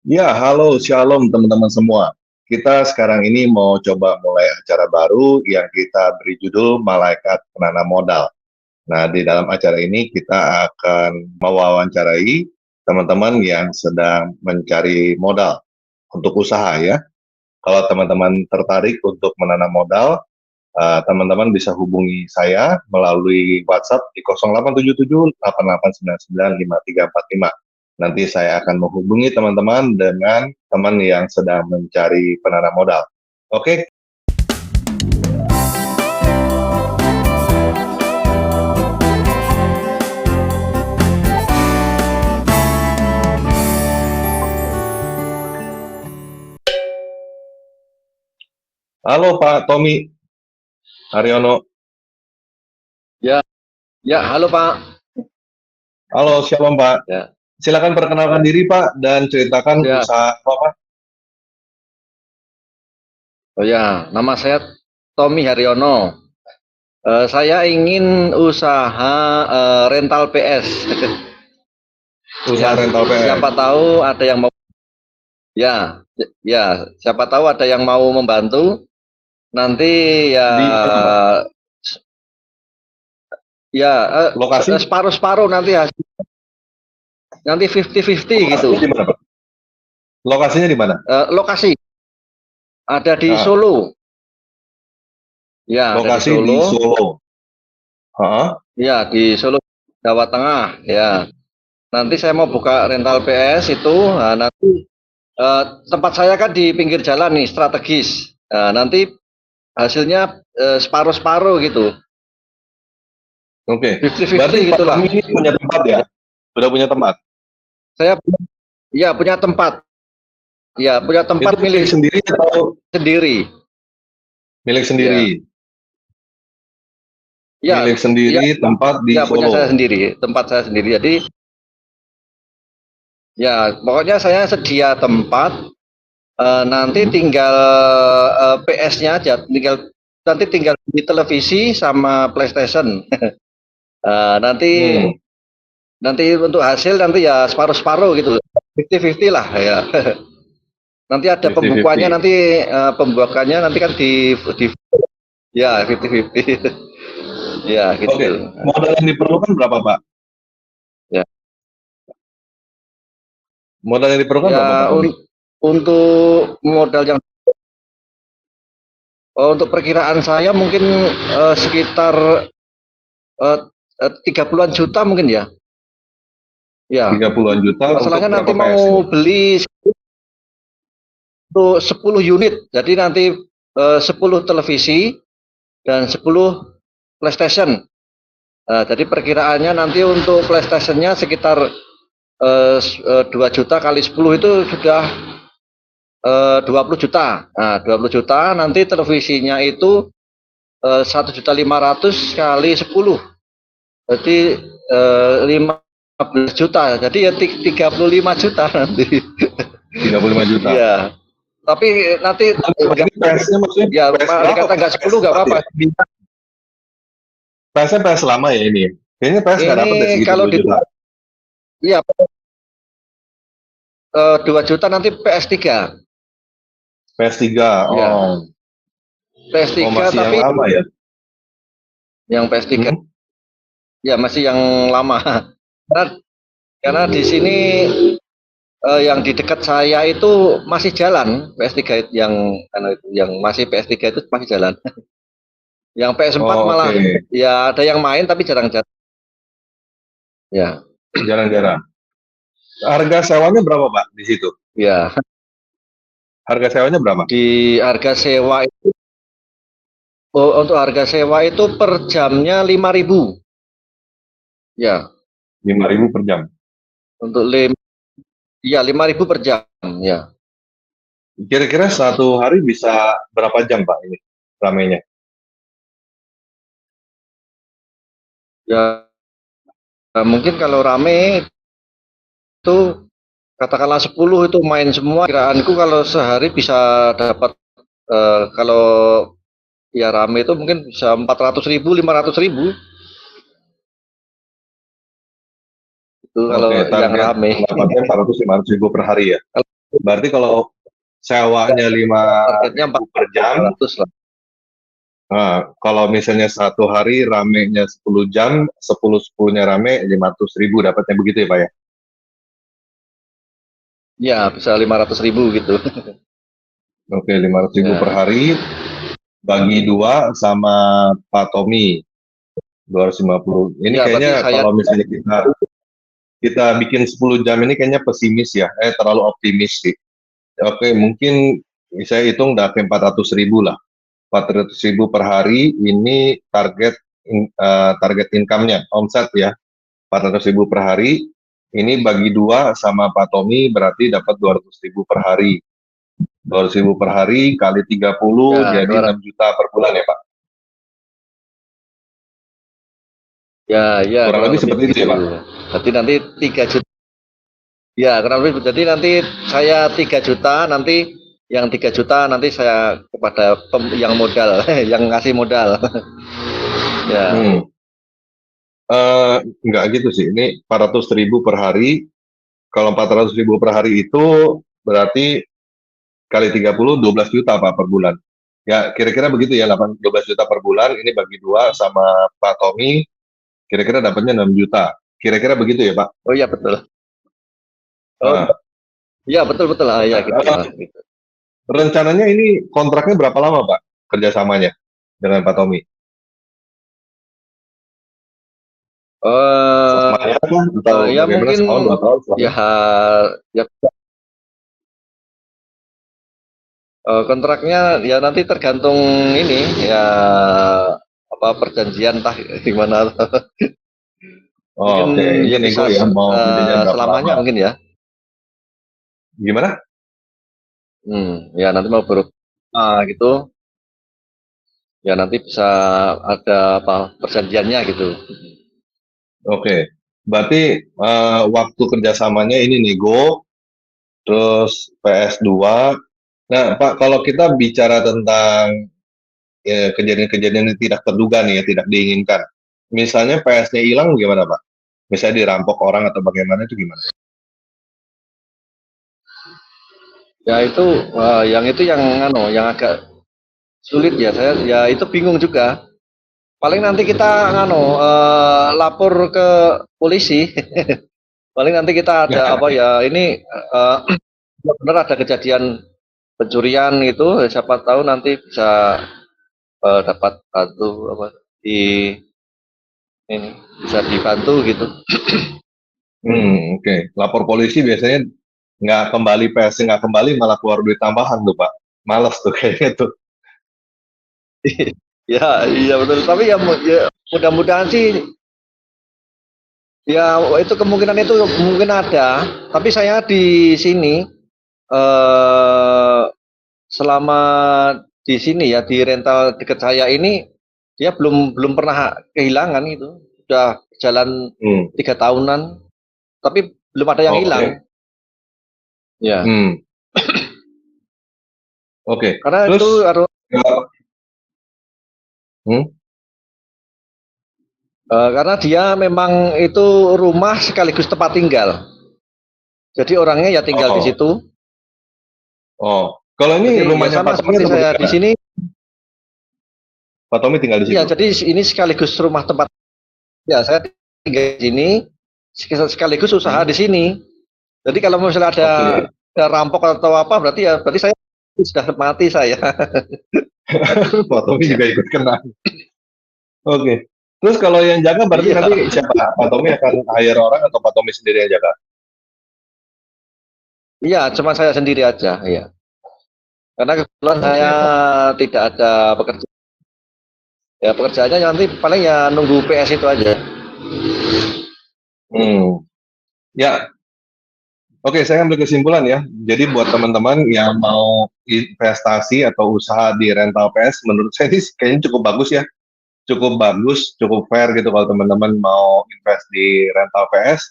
Ya, halo, shalom teman-teman semua. Kita sekarang ini mau coba mulai acara baru yang kita beri judul Malaikat Penanam Modal. Nah, di dalam acara ini kita akan mewawancarai teman-teman yang sedang mencari modal untuk usaha ya. Kalau teman-teman tertarik untuk menanam modal, teman-teman bisa hubungi saya melalui WhatsApp di 0877 8899 5345. Nanti saya akan menghubungi teman-teman dengan teman yang sedang mencari penanam modal. Oke? Halo Pak Tommy Haryono. Ya, ya, halo Pak. Halo, shalom Pak. Ya, Silakan perkenalkan diri Pak dan ceritakan ya. usaha apa Pak. Oh ya, nama saya Tommy Haryono. Saya ingin usaha rental PS. Usaha Ya, rental PS. siapa tahu ada yang mau. Ya, ya, siapa tahu ada yang mau membantu. Nanti ya, Di mana Pak? ya Lokasi? separuh-separuh nanti hasil. Nanti 50-50 gitu. Lokasinya di mana Pak? Lokasinya di mana? Lokasi ada di Nah, Solo. Ya, ada di lokasi di Solo. Solo. Hah? Ya, di Solo, Jawa Tengah. Ya. Nanti saya mau buka rental PS itu, nah, nanti tempat saya kan di pinggir jalan nih, strategis. Nah, nanti hasilnya separuh-separuh gitu, Oke. 50-50 Berarti Pak gitulah. Tommy ini punya tempat ya? Sudah punya tempat? Saya ya punya tempat, ya punya tempat Itu milik sendiri atau sendiri. milik Ya, sendiri? ya, Milik ya, sendiri tempat di ya punya saya Solo. sendiri, tempat saya sendiri. Jadi ya pokoknya saya sedia tempat. Nanti tinggal PS-nya aja, tinggal di televisi sama PlayStation. Nanti Hmm, untuk hasil nanti ya separuh-separuh gitu, 50-50 lah ya. Nanti ada pembukuannya, 50-50. pembukaannya nanti kan di ya 50-50. Ya Oke. gitu. Modal yang diperlukan berapa Pak? Ya, Modal yang diperlukan berapa Pak ya Tommy? untuk modal yang untuk perkiraan saya mungkin sekitar 30-an juta mungkin ya. Ya, 30-an juta untuk masalahnya berapa nanti PS ini? mau beli untuk 10 unit. Jadi nanti 10 televisi dan 10 PlayStation. Jadi perkiraannya nanti untuk PlayStation-nya sekitar 2 juta kali 10 itu sudah 20 juta. Nah, 20 juta nanti televisinya itu 1.500.000 kali 10. Berarti 15 juta. Jadi ya 35 juta nanti. 35 juta. Iya. Tapi nanti Ini PS-nya maksudnya ya PS berapa dikata Pak? nggak 10 PS nggak 4 apa-apa. ya? PS-nya PS lama ya ini? Kayaknya PS nggak dapat deh Ini segitu kalau 2 di juta. ya 2 juta nanti PS3. PS3, Ya, oh. Oh PS3 masih yang tapi lama ya? yang PS3 Hmm? ya masih yang lama. Karena di sini yang di dekat saya itu masih jalan PS3 yang masih PS3 itu masih jalan. Yang PS4 Oh, malah oke. ya ada yang main tapi jarang-jarang. Ya, Jarang-jarang. Harga sewanya berapa Pak di situ? ya. Harga sewanya berapa? Di harga sewa itu untuk harga sewa itu per jamnya 5.000. Ya, 5.000 per jam. untuk 5.000 per jam. Ya, Kira-kira satu hari bisa berapa jam Pak ini ramenya? ya mungkin kalau rame itu katakanlah 10 itu main semua. Kiraanku kalau sehari bisa dapat kalau ya rame itu mungkin bisa 400.000, 500.000 itu kalau Oke, yang target rame. pendapatnya 400-500 ribu per hari ya? Berarti kalau sewanya targetnya 5.000 per jam, 400 lah. kalau misalnya satu hari ramenya 10 jam, 10-10-nya rame 500.000 dapatnya begitu ya Pak ya? Ya, bisa 500.000 gitu. Oke, 500.000 per Ya, hari, bagi 2 sama Pak Tommy, 250. Ini ya berarti kayaknya saya kalau misalnya kita bikin 10 jam ini kayaknya pesimis ya, terlalu optimis sih. Oke, mungkin saya hitung udah ke 400.000 lah. 400.000 per hari ini target income-nya, omset ya. 400.000 per hari, ini bagi 2 sama Pak Tommy berarti dapat 200.000 per hari. 200.000 per hari kali 30 ya jadi 6 juta per bulan ya Pak. ya Kurang kurang lebih lebih seperti itu begitu. ya Pak. Berarti nanti 3 juta. Ya, kurang lebih. Jadi nanti saya 3 juta, nanti yang 3 juta nanti saya kepada yang modal, yang ngasih modal. Ya, Hmm. Enggak gitu sih, ini 400.000 per hari. Kalau 400.000 per hari itu berarti kali 30, 12 juta Pak per bulan. Ya, kira-kira begitu ya, 12 juta per bulan, ini bagi 2 sama Pak Tommy, kira-kira dapatnya 6 juta. Kira-kira begitu ya Pak? oh iya betul. Oh Nah, iya betul betul. Ah ya gitu. eh, Gitu. rencananya ini kontraknya berapa lama Pak kerjasamanya dengan Pak Tommy? Eh Selamanya kah? Atau ya bagaimana, mungkin setahun, 2 tahun, ya selamanya? ya kontraknya ya nanti tergantung ini ya apa perjanjian tah gimana. Oh, Mungkin oke, ini ya nego bisa ya, mau kerjanya berapa selamanya lama? mungkin ya. Gimana? Ya nanti mau gitu. Ya nanti bisa ada apa perjanjiannya gitu. Oke, berarti waktu kerjasamanya ini nego, terus PS2. Nah, Pak, kalau kita bicara tentang kejadian-kejadian yang tidak terduga nih ya, tidak diinginkan. Misalnya PS-nya hilang gimana, Pak? Misalnya dirampok orang atau bagaimana itu gimana? Ya itu yang agak sulit ya, saya ya itu bingung juga. Paling nanti kita lapor ke polisi. Paling nanti kita ada apa ya ini benar ada kejadian pencurian itu, siapa tahu nanti bisa dapat bantu apa di ini bisa dibantu gitu. Oke. Lapor polisi biasanya nggak kembali, PS nggak kembali, malah keluar duit tambahan tuh, Pak. Males tuh kayaknya tuh. Ya iya betul, tapi ya mudah-mudahan sih ya itu kemungkinan itu mungkin ada, tapi saya di sini eh selama di sini ya di rental dekat saya ini dia belum belum pernah kehilangan itu, sudah jalan Hmm. 3 tahunan tapi belum ada yang hilang. Oke. Ya, Hmm. Oke. karena itu Terus, harus hmm? karena dia memang itu rumah sekaligus tempat tinggal. Jadi orangnya ya tinggal di Oh, situ. oh. Kalau ini Jadi ya rumahnya sama Pak Tommy seperti atau saya di bagaimana? sini. Pak Tommy tinggal di Ya, situ. jadi ini sekaligus rumah tempat. Ya, saya tinggal di sini sekaligus usaha Hmm? di sini. Jadi kalau misalnya Oke. ada rampok atau apa, berarti saya sudah mati saya. Pak Tommy juga ikut kena. Oke. Terus kalau yang jaga berarti Iya, nanti siapa? Pak Tommy akan hire orang atau Pak Tommy sendiri yang jaga? iya, cuma saya sendiri aja, iya. Karena kebetulan saya Oke, Pak. tidak ada pekerjaan. Ya pekerjaannya nanti paling ya nunggu PS itu aja. Hmm. Ya, oke, saya ambil kesimpulan ya. Jadi buat teman-teman yang mau investasi atau usaha di rental PS, menurut saya ini kayaknya cukup bagus ya. Cukup bagus, cukup fair gitu kalau teman-teman mau invest di rental PS.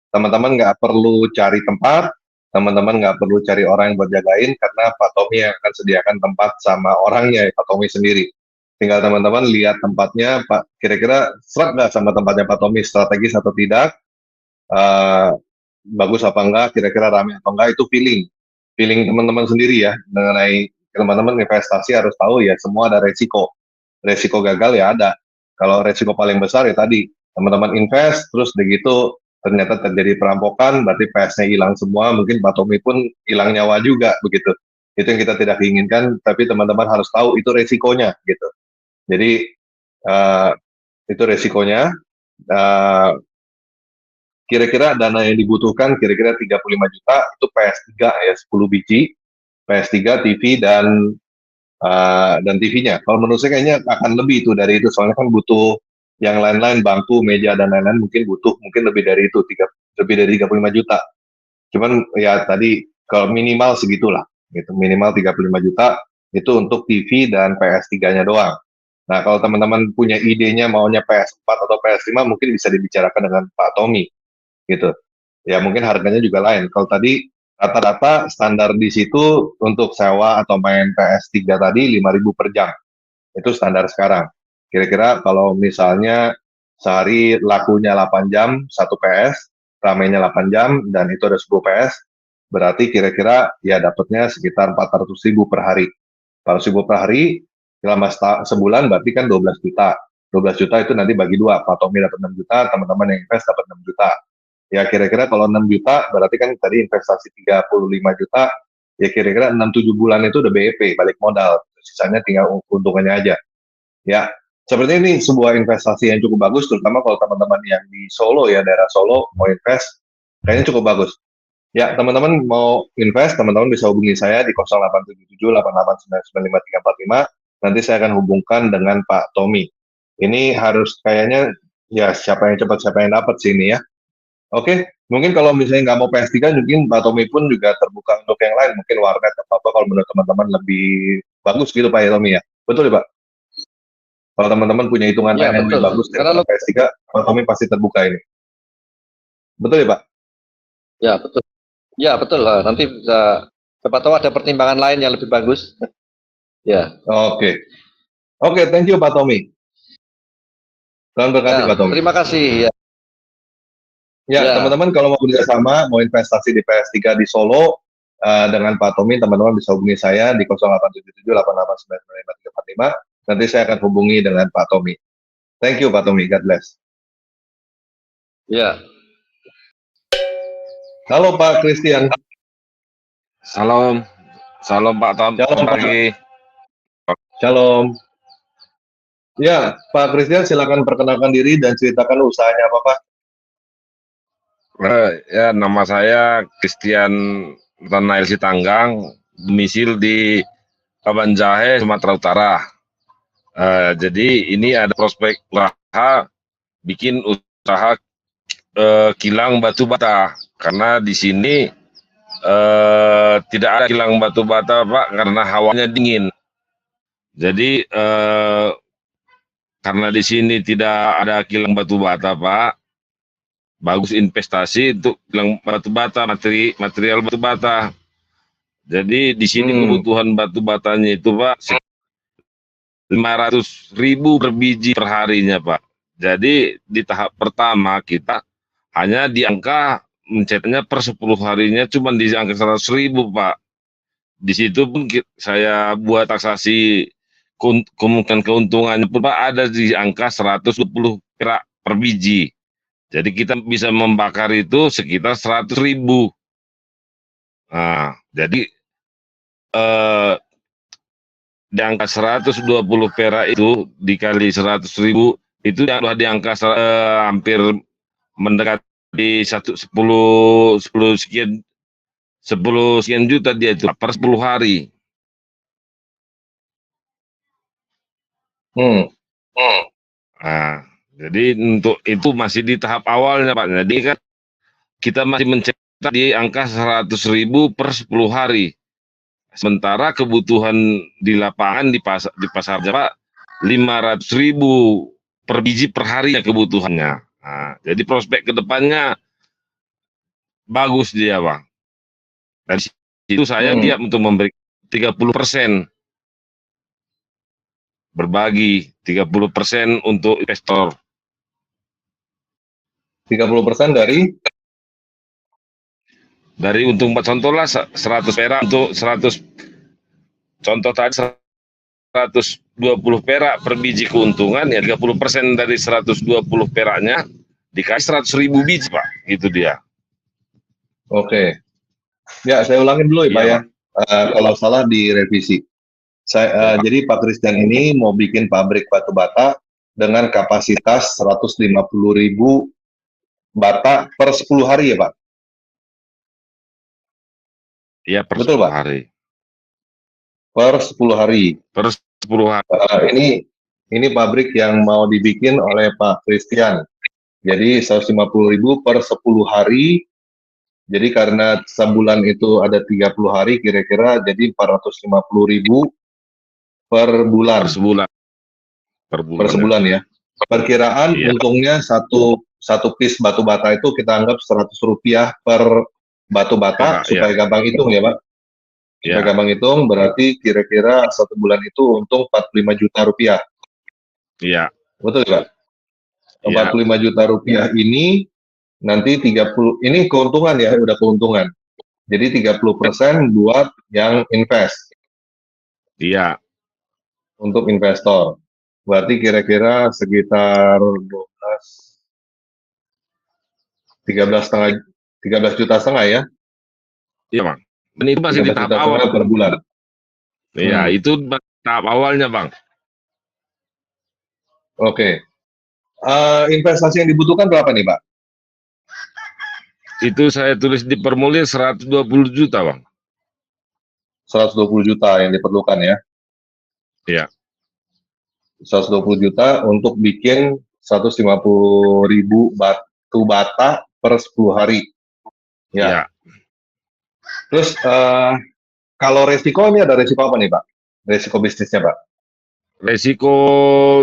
Teman-teman nggak perlu cari tempat, teman-teman nggak perlu cari orang yang buat jagain, karena Pak Tommy yang akan sediakan tempat sama orangnya, Pak Tommy sendiri. Tinggal teman-teman lihat tempatnya, Pak, kira-kira serak nggak sama tempatnya Pak Tommy, strategis atau tidak, eh, bagus apa enggak, kira-kira ramai atau enggak, itu feeling. feeling teman-teman sendiri ya mengenai teman-teman investasi harus tahu ya semua ada resiko. Resiko gagal ya ada. Kalau resiko paling besar ya tadi teman-teman invest terus begitu ternyata terjadi perampokan berarti PS-nya hilang semua, mungkin Pak Tommy pun hilang nyawa juga begitu. Itu yang kita tidak inginkan, tapi teman-teman harus tahu itu resikonya gitu. Jadi uh, itu resikonya. Uh, Kira-kira dana yang dibutuhkan kira-kira 35 juta itu PS3 ya 10 biji, PS3, TV dan TV-nya. Kalau menurut saya kayaknya akan lebih itu dari itu soalnya kan butuh yang lain-lain bangku, meja dan lain-lain mungkin butuh mungkin lebih dari itu lebih dari 35 juta. Cuman ya tadi kalau minimal segitulah gitu, minimal 35 juta itu untuk TV dan PS3-nya doang. Nah, kalau teman-teman punya idenya maunya PS4 atau PS5 mungkin bisa dibicarakan dengan Pak Tommy gitu. Ya mungkin harganya juga lain. Kalau tadi rata-rata standar di situ untuk sewa atau main PS3 tadi 5.000 per jam. Itu standar sekarang. Kira-kira kalau misalnya sehari lakunya 8 jam satu PS, ramainya 8 jam dan itu ada 10 PS, berarti kira-kira ya dapatnya sekitar 400.000 per hari. 400.000 per hari selama sebulan berarti kan 12 juta. 12 juta itu nanti bagi dua, Pak Tommy dapat 6 juta, teman-teman yang invest dapat 6 juta. Ya kira-kira kalau 6 juta berarti kan tadi investasi 35 juta, ya kira-kira 6-7 bulan itu udah BEP, balik modal. Sisanya tinggal untungannya aja. Ya, seperti ini sebuah investasi yang cukup bagus, terutama kalau teman-teman yang di Solo ya, daerah Solo mau invest, kayaknya cukup bagus. Ya, teman-teman mau invest, teman-teman bisa hubungi saya di 087788995345. Nanti saya akan hubungkan dengan Pak Tommy. Ini harus kayaknya ya siapa yang cepat siapa yang dapat sini ya. Oke, mungkin kalau misalnya nggak mau PS3, mungkin Pak Tommy pun juga terbuka untuk yang lain, mungkin warnet atau apa kalau menurut teman-teman lebih bagus gitu Pak ya Tommy ya. Betul ya Pak? Kalau teman-teman punya hitungan Ya, lain yang lebih betul. bagus Karena daripada PS3, Pak Tommy pasti terbuka ini. Betul ya Pak? ya betul. Ya, betul. Nanti bisa siapa tahu ada pertimbangan lain yang lebih bagus. Ya. Oke. Oke, thank you Pak Tommy. Tuhan berkati Ya, Pak Tommy. terima kasih ya. Ya, Ya. teman-teman kalau mau kerjasama, mau investasi di PS3 di Solo, dengan Pak Tommy, teman-teman bisa hubungi saya di 087788995345. Nanti saya akan hubungi dengan Pak Tommy. Thank you Pak Tommy, God bless. Ya. Halo Pak Christian. Salam, salam Pak Tom, Shalom Pak. pagi. Shalom. Ya, Pak Christian silakan perkenalkan diri dan ceritakan usahanya apa Pak. Ya, nama saya Christian Nail Sitanggang, domisil di Kabanjahe, Sumatera Utara. Jadi ini ada prospek usaha, bikin usaha kilang batu bata, karena di sini tidak ada kilang batu bata Pak, karena hawanya dingin. Jadi karena di sini tidak ada kilang batu bata Pak, bagus investasi untuk kilang batu bata, material batu bata. Jadi di sini kebutuhan batu batanya itu Pak 500.000 per biji per harinya Pak. Jadi di tahap pertama kita hanya di angka mencetaknya per 10 harinya cuma di angka 100.000 Pak. Di situ pun saya buat taksasi kemungkinan keuntungannya pun Pak ada di angka 120 perak per biji. Jadi kita bisa membakar itu sekitar 100.000. Nah, jadi di angka 120 perak itu dikali 100.000 itu sudah di angka hampir mendekati 10 sekian juta dia itu per 10 hari. Nah, jadi untuk itu masih di tahap awalnya Pak. Jadi kan kita masih mencetak di angka 100.000 per 10 hari. Sementara kebutuhan di lapangan di pasar Pak 500.000 per biji per hari ya kebutuhannya. Nah, jadi prospek kedepannya bagus dia Bang. Dari situ saya siap untuk memberi 30%, berbagi 30% untuk investor. 30% dari Dari untung contoh lah 100 perak untuk 100, contoh tadi 120 perak per biji keuntungan, ya 30% dari 120 peraknya dikasih 100.000 biji Pak, itu dia. Oke. Ya, saya ulangin dulu ya Pak Iya ya. Bang. Kalau salah direvisi. Ya, Pak. Jadi Pak Christian ini mau bikin pabrik batu bata dengan kapasitas 150.000 bata per 10 hari ya Pak? Iya per Betul 10 Pak? hari. Per 10 hari. Per 10 hari. Ini pabrik yang mau dibikin oleh Pak Christian. Jadi 150.000 per 10 hari. Jadi karena sebulan itu ada 30 hari kira-kira jadi 450.000 per bulan. Per sebulan. Per Per bulan ya. sebulan ya. Perkiraan Iya. untungnya satu piece batu bata itu kita anggap Rp100 per batu bata Perak, supaya ya. gampang hitung ya Pak. Supaya Ya. gampang hitung berarti kira-kira satu bulan itu untung Rp45 juta. Iya. Betul ya Pak? Iya. 45 juta rupiah ini nanti 30, ini keuntungan ya, udah keuntungan. Jadi 30% buat yang invest, Iya. untuk investor. Berarti kira-kira sekitar 13 juta setengah ya, Iya Bang. Dan itu masih 13 di tahap juta awal. setengah per bulan. Iya, Hmm, itu tahap awalnya Bang. oke. Investasi yang dibutuhkan berapa nih Pak? Itu saya tulis di formulir 120 juta Bang. 120 juta yang diperlukan ya. Iya. 120 juta untuk bikin 150.000 batu bata per 10 hari. Ya. Iya. Terus kalau resiko ini ada resiko apa nih Pak? Resiko bisnisnya Pak? Resiko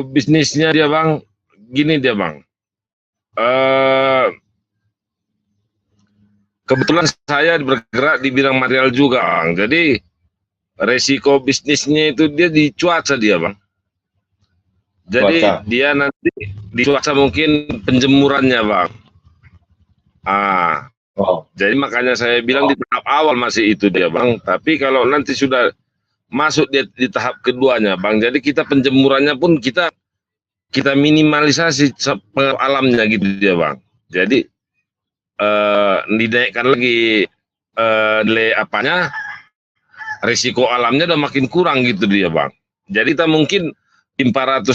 bisnisnya dia Bang, gini dia Bang. Kebetulan saya bergerak di bidang material juga Bang. Jadi resiko bisnisnya itu dia di cuaca dia Bang. Jadi Cuaca. dia nanti di cuaca mungkin penjemurannya Bang. Oh, Jadi makanya saya bilang di tahap awal masih itu dia Bang. Tapi kalau nanti sudah masuk di tahap keduanya Bang. Jadi kita penjemurannya pun kita minimalisasi pengaruh alamnya gitu dia Bang. Jadi dinaikkan lagi nilai apanya, risiko alamnya udah makin kurang gitu dia Bang. Jadi kita mungkin 450.000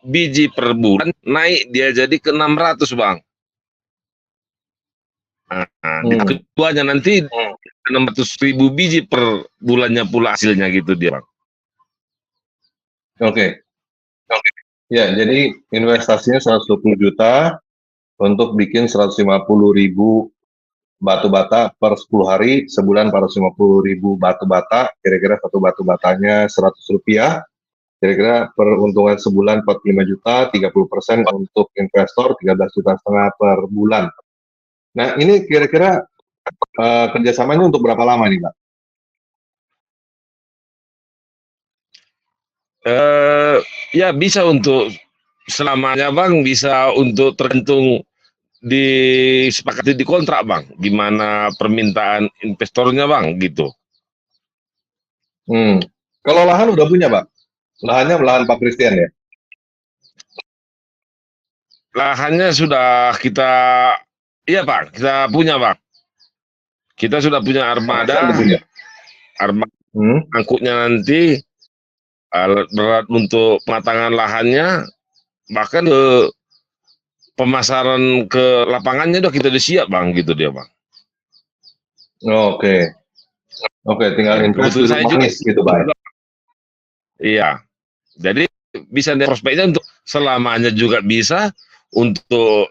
biji per bulan naik dia jadi ke 600 Bang. Di keduanya nanti 600.000 biji per bulannya pula hasilnya gitu dia Bang. oke. Ya, jadi investasinya 120 juta untuk bikin 150.000 batu bata per 10 hari, sebulan 450.000 batu bata, kira-kira satu batu batanya Rp100, kira-kira peruntungan sebulan 45 juta, 30% untuk investor, 13 juta setengah per bulan. Nah, ini kira-kira kerjasamanya untuk berapa lama nih, Pak? Ya bisa untuk selamanya Bang, bisa untuk tergantung disepakati di kontrak Bang, gimana permintaan investornya Bang gitu. Kalau lahan udah punya Pak? Lahannya lahan Pak Christian ya? Lahannya sudah kita, iya Pak, kita punya Pak. Kita sudah punya Pak Christian udah armada, punya? angkutnya nanti, alat berat untuk pematangan lahannya, bahkan pemasaran ke lapangannya udah kita udah siap Bang, gitu dia Bang. Oke. Oke, tinggal invest Kebetulan duduk saya juga, manis gitu Pak. iya. Jadi bisa ada prospeknya untuk selamanya juga bisa, untuk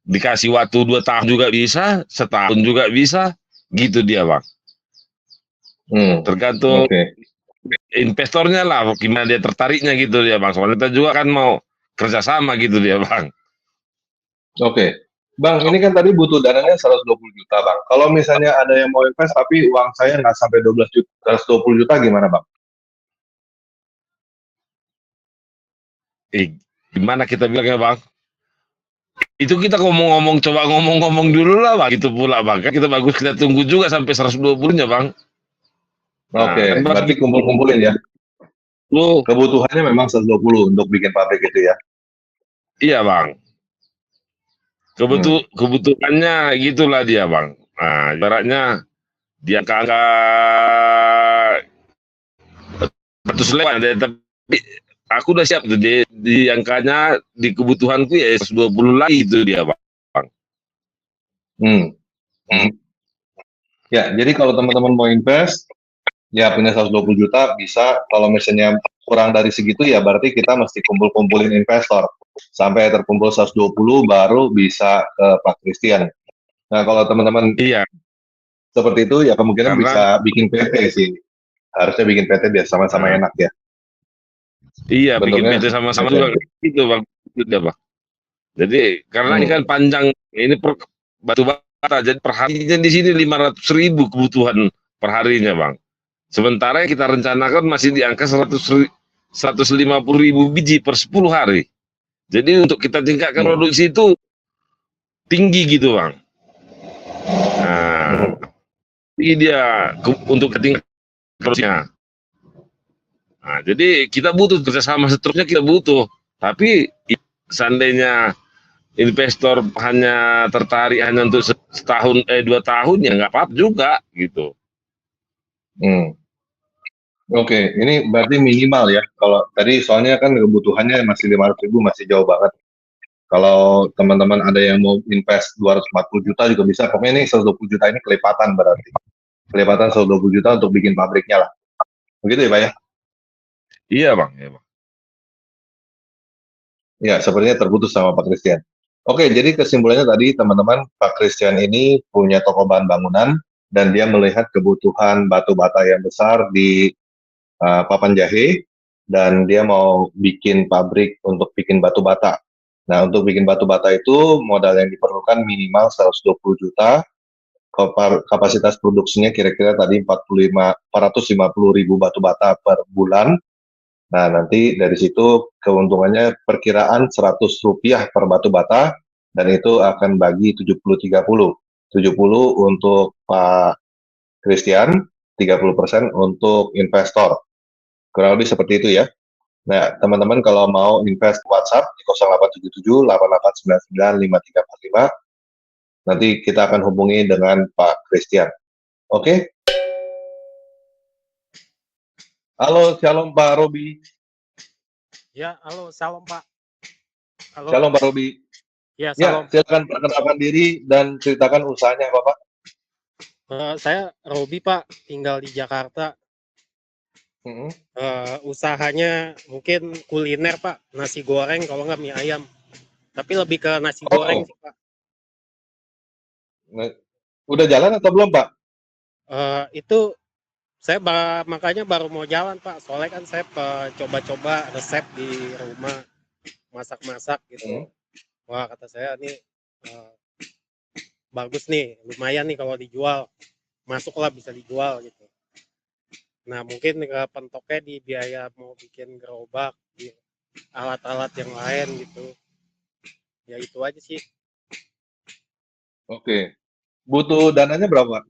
dikasih waktu 2 tahun juga bisa, setahun juga bisa, gitu dia Bang. Tergantung Oke. investornya lah, gimana dia tertariknya gitu dia Bang. Soalnya kita juga kan mau kerjasama gitu dia Bang. Oke. Bang, ini kan tadi butuh dananya 120 juta, Bang. Kalau misalnya ada yang mau invest tapi uang saya nggak sampai 12 juta, 120 juta gimana, Bang? Gimana kita bilangnya Bang? Itu kita ngomong-ngomong, coba ngomong-ngomong dulu lah Bang, gitu pula Bang. Kan kita bagus kita tunggu juga sampai 120-nya Bang. Oke, Nah, kan berarti berarti kumpul-kumpulin ya. lu Kebutuhannya memang 120 untuk bikin pabrik itu ya. iya Bang. Hmm. Kebutuhannya gitulah dia Bang. Nah, ibaratnya di angka-angka 100 lewat deh, tapi aku udah siap tuh di angkanya di kebutuhanku ya 120 lagi itu dia Bang. Hmm. Hmm. Ya, jadi kalau teman-teman mau invest, ya punya 120 juta bisa. Kalau misalnya kurang dari segitu ya berarti kita mesti kumpul-kumpulin investor. Sampai terkumpul 120 baru bisa ke Pak Christian. Nah, kalau teman-teman Iya, seperti itu ya kemungkinan karena bisa bikin PT sih. Harusnya bikin PT biar sama-sama eh, enak ya. iya bikin Bentuknya PT sama-sama PT. juga gitu Bang. Itu dia Bang. Jadi karena ini Hmm. kan panjang, ini batu bata, jadi perharinya di sini 500.000 kebutuhan perharinya Bang. Sementara yang kita rencanakan masih di angka 150.000 biji per 10 hari. Jadi untuk kita tingkatkan Hmm. produksi itu tinggi gitu Bang. Nah, Hmm. ini dia untuk ketingkatan produksinya. Nah, jadi kita butuh kerjasama seterusnya kita butuh. Tapi seandainya investor hanya tertarik hanya untuk setahun 2 tahun ya nggak apa-apa juga gitu. Hmm. Oke, ini berarti minimal ya. Kalau tadi soalnya kan kebutuhannya masih 500.000 masih jauh banget. Kalau teman-teman ada yang mau invest 240 juta juga bisa. Pokoknya ini 120 juta ini kelipatan berarti. Kelipatan 120 juta untuk bikin pabriknya lah. Begitu ya Pak ya? Iya bang, iya bang. Ya, sepertinya terputus sama Pak Christian. Oke, jadi kesimpulannya tadi teman-teman, Pak Christian ini punya toko bahan bangunan dan dia melihat kebutuhan batu bata yang besar di Papan Jahe dan dia mau bikin pabrik untuk bikin batu bata. Nah, untuk bikin batu bata itu modal yang diperlukan minimal 120 juta, kapasitas produksinya kira-kira tadi 450 ribu batu bata per bulan. Nah, nanti dari situ keuntungannya perkiraan Rp100 per batu bata dan itu akan bagi 70-30. 70 untuk Pak Christian, 30% untuk investor. Kurang lebih seperti itu ya. Nah, teman-teman kalau mau invest WhatsApp di 0877 8899 5345, nanti kita akan hubungi dengan Pak Christian. Oke? Halo, shalom Pak Robi. Ya, halo, salam Pak. Halo, Shalom Pak Robi. ya Ya, salam. silakan perkenalkan diri dan ceritakan usahanya Bapak. Saya Robi Pak, tinggal di Jakarta. Mm-mm. Usahanya mungkin kuliner Pak, nasi goreng kalau nggak mie ayam. Tapi lebih ke nasi goreng Oh, sih Pak. nah, udah jalan atau belum Pak? Itu saya makanya baru mau jalan Pak. Soalnya kan saya coba-coba resep di rumah, masak-masak gitu. Mm. Wah kata saya nih bagus nih, lumayan nih kalau dijual. Masuklah bisa dijual gitu. Nah mungkin pentoknya di biaya mau bikin gerobak, di alat-alat yang lain gitu. Ya itu aja sih. Oke. Butuh dananya berapa?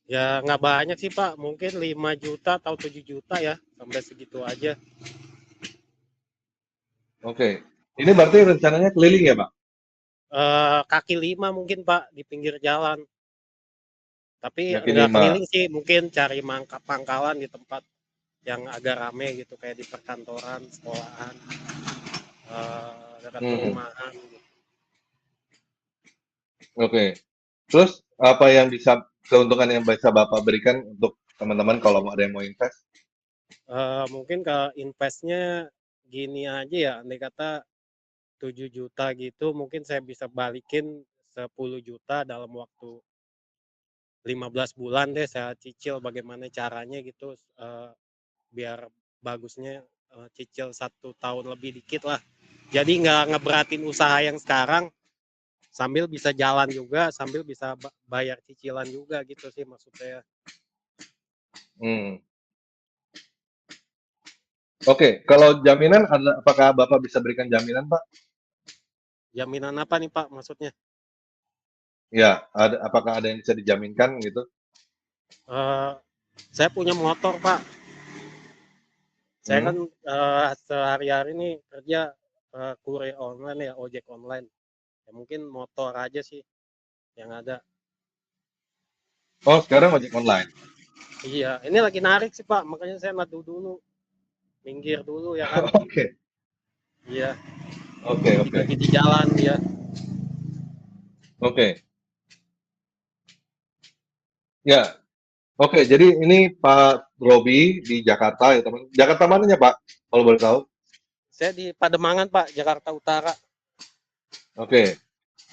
Ya nggak banyak sih Pak, mungkin 5 juta atau 7 juta ya, sampai segitu aja. Oke. Ini berarti rencananya keliling ya Pak? Kaki lima mungkin Pak, di pinggir jalan. Tapi Kaki nggak lima. keliling sih, mungkin cari pangkalan di tempat yang agak rame gitu, kayak di perkantoran, sekolahan, dekat Hmm. perumahan gitu. Oke. Terus apa yang bisa keuntungan yang bisa Bapak berikan untuk teman-teman kalau ada yang mau invest? Mungkin ke investnya gini aja ya, andai kata 7 juta gitu, mungkin saya bisa balikin 10 juta dalam waktu 15 bulan deh, saya cicil bagaimana caranya gitu, biar bagusnya cicil 1 tahun lebih dikit lah. Jadi nggak ngeberatin usaha yang sekarang, sambil bisa jalan juga, sambil bisa bayar cicilan juga gitu sih maksud saya. Hmm. Oke, kalau jaminan ada, apakah Bapak bisa berikan jaminan Pak? Jaminan apa nih Pak maksudnya? Ya, apakah ada yang bisa dijaminkan gitu? Saya punya motor Pak. Saya Hmm. kan sehari-hari nih kerja kurir online ya, ojek online. Ya mungkin motor aja sih yang ada. Oh, sekarang ojek online. Iya, ini lagi narik sih Pak, makanya saya madu dulu, minggir dulu ya kan. Oke, Iya, oke, oke, lagi di jalan ya. oke. Ya, oke. Jadi ini Pak Robi di Jakarta ya teman. Jakarta mananya Pak? Kalau boleh tahu? Saya di Pademangan Pak, Jakarta Utara. Oke.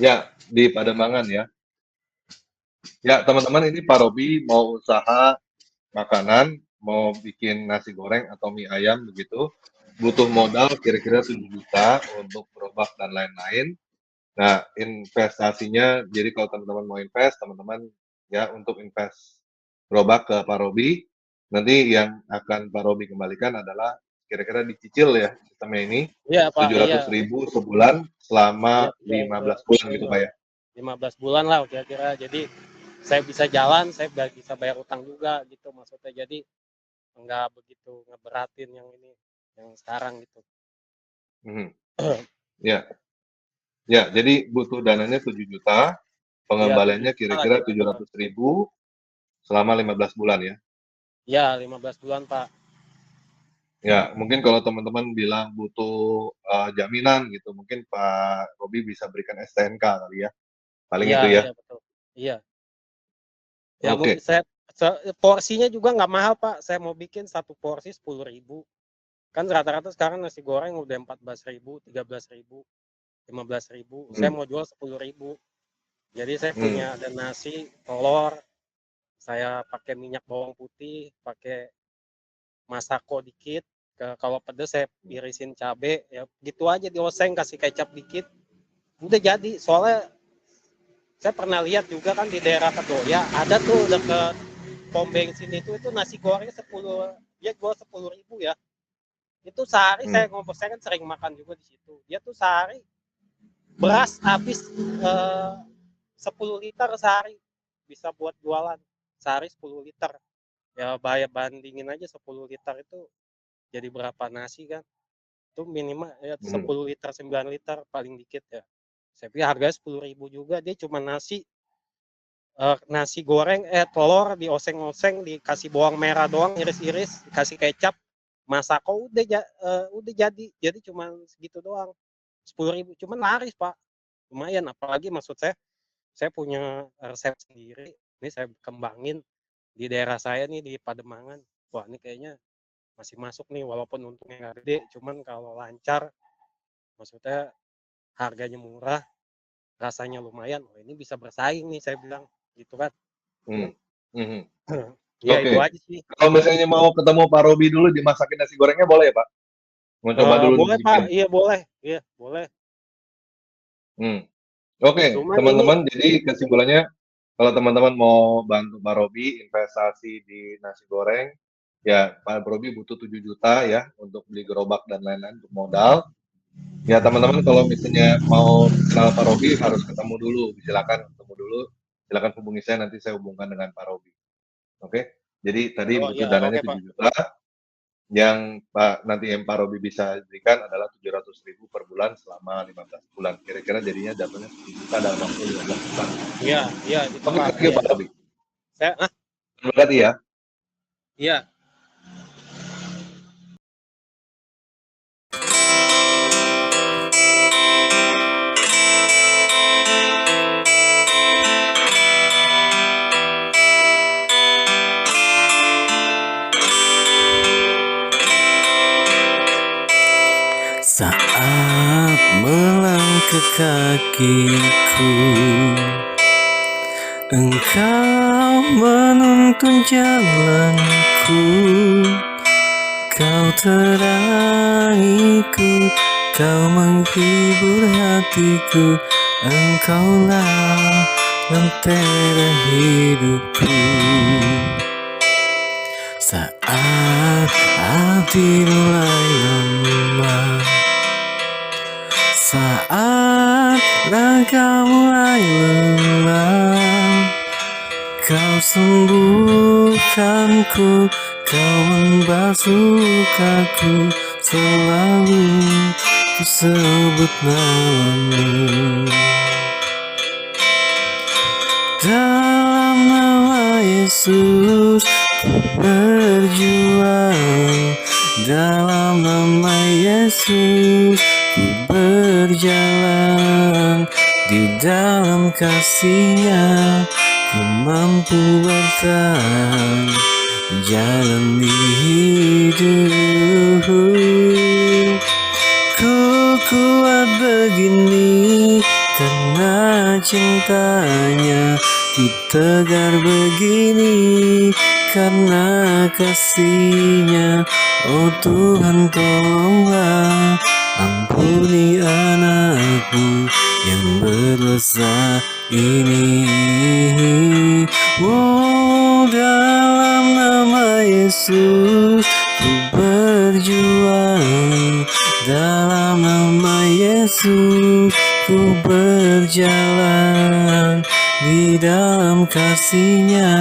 Ya, di Pademangan ya. Ya, teman-teman ini Pak Robi mau usaha makanan, mau bikin nasi goreng atau mie ayam begitu. Butuh modal kira-kira 7 juta untuk gerobak dan lain-lain. Nah, investasinya, jadi kalau teman-teman mau invest, teman-teman ya untuk invest gerobak ke Pak Robi, nanti yang akan Pak Robi kembalikan adalah kira-kira dicicil ya sistemnya ini, Iya Pak, iya. 700.000 sebulan selama Iya, betul, 15 betul. bulan gitu Betul. Pak ya. 15 bulan lah kira-kira. Jadi saya bisa jalan, saya bisa bayar utang juga gitu maksudnya. Jadi nggak begitu ngeberatin yang ini, yang sekarang gitu. Mhm. Ya, ya, jadi butuh dananya 7 juta, Iya, 7 pengembaliannya juta lah kira-kira kira-kira. 700.000 selama 15 bulan ya. Iya, 15 bulan Pak. Ya, mungkin kalau teman-teman bilang butuh jaminan gitu, mungkin Pak Robi bisa berikan STNK kali ya. Paling Iya, itu ya. iya betul. Iya. Ya mungkin Oke. porsinya juga nggak mahal Pak. Saya mau bikin satu porsi 10.000. Kan rata-rata sekarang nasi goreng udah 14.000, 13.000, 15.000. Saya Hmm. mau jual 10.000. Jadi saya Hmm. punya ada nasi, telur, saya pakai minyak bawang putih, pakai masako dikit. Kalau pedes saya irisin cabe, ya gitu aja dioseng kasih kecap dikit. Udah jadi. Soalnya saya pernah lihat juga kan di daerah Kedoya ada tuh deket pom bensin itu nasi goreng 10, dia jual 10.000 ya. Itu sehari Hmm. saya kan sering makan juga di situ. Dia tuh sehari beras habis 10 liter sehari, bisa buat jualan sehari 10 liter. Ya bayar bandingin aja 10 liter itu jadi berapa nasi kan. Itu minimal ya Hmm. 10 liter 9 liter paling dikit ya. Saya pikir harganya 10.000 juga, dia cuma nasi goreng telur dioseng-oseng dikasih bawang merah doang iris-iris dikasih kecap masako udah jadi cuma segitu doang 10.000 cuman laris Pak, lumayan. Apalagi maksud saya punya resep sendiri ini saya kembangin di daerah saya nih di Pademangan. Wah ini kayaknya masih masuk nih walaupun untungnya nggak gede, cuman kalau lancar maksudnya harganya murah, rasanya lumayan, oh ini bisa bersaing nih saya bilang gitu kan. Hmm. Hmm. Ya itu Oke. aja sih. Kalau misalnya mau ketemu Pak Robi dulu dimasakin nasi gorengnya boleh ya Pak? Mau coba dulu Boleh Pak, bikin. iya boleh. Hmm. Oke, Cuman ini teman-teman. Jadi kesimpulannya, kalau teman-teman mau bantu Pak Robi investasi di nasi goreng, ya Pak Robi butuh 7 juta ya untuk beli gerobak dan lain-lain untuk modal. Ya teman-teman kalau misalnya mau kenal Pak Robi harus ketemu dulu, silakan ketemu dulu, silakan hubungi saya nanti saya hubungkan dengan Pak Robi. Oke, jadi tadi oh butuh iya dananya oke 7 Pak. juta, yang nanti yang Pak Robi bisa berikan adalah 700.000 per bulan selama 15 bulan. Kira-kira jadinya jatuhnya 10 juta dalam waktu 15 bulan. Iya itu Oke, Pak, thank you iya. Pak Robi. Saya Terima kasih ya. iya. Saat melangkah kakiku, engkau menuntun jalanku, kau terangiku, kau menghibur hatiku, engkaulah lentera hidupku. Saat hati mulai lemah, saat lelah. Kau sembuhkanku, kau membasuh lukaku, selalu ku sebut namamu. Dalam nama Yesus ku berjuang, dalam nama Yesus ku berjalan, di dalam kasih-Nya ku mampu bertahan, jalani hidup. Ku kuat begini karena cintanya, ku tegar begini karena kasih-Nya. Oh Tuhan, tolonglah, ampuni anakku yang berdosa ini. Oh, dalam nama Yesus ku berjuang, dalam nama Yesus ku berjalan, di dalam kasih-Nya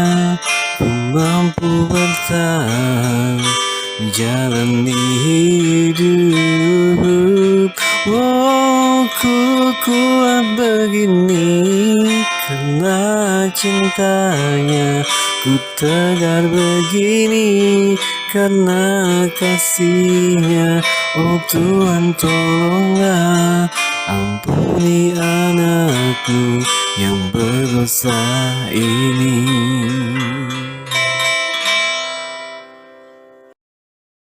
ku mampu bertahan, jalani hidup. Oh, ku kuat begini karena cintanya, ku tegar begini karena kasih-Nya. Oh Tuhan, tolonglah, ampuni anakku yang berdosa ini.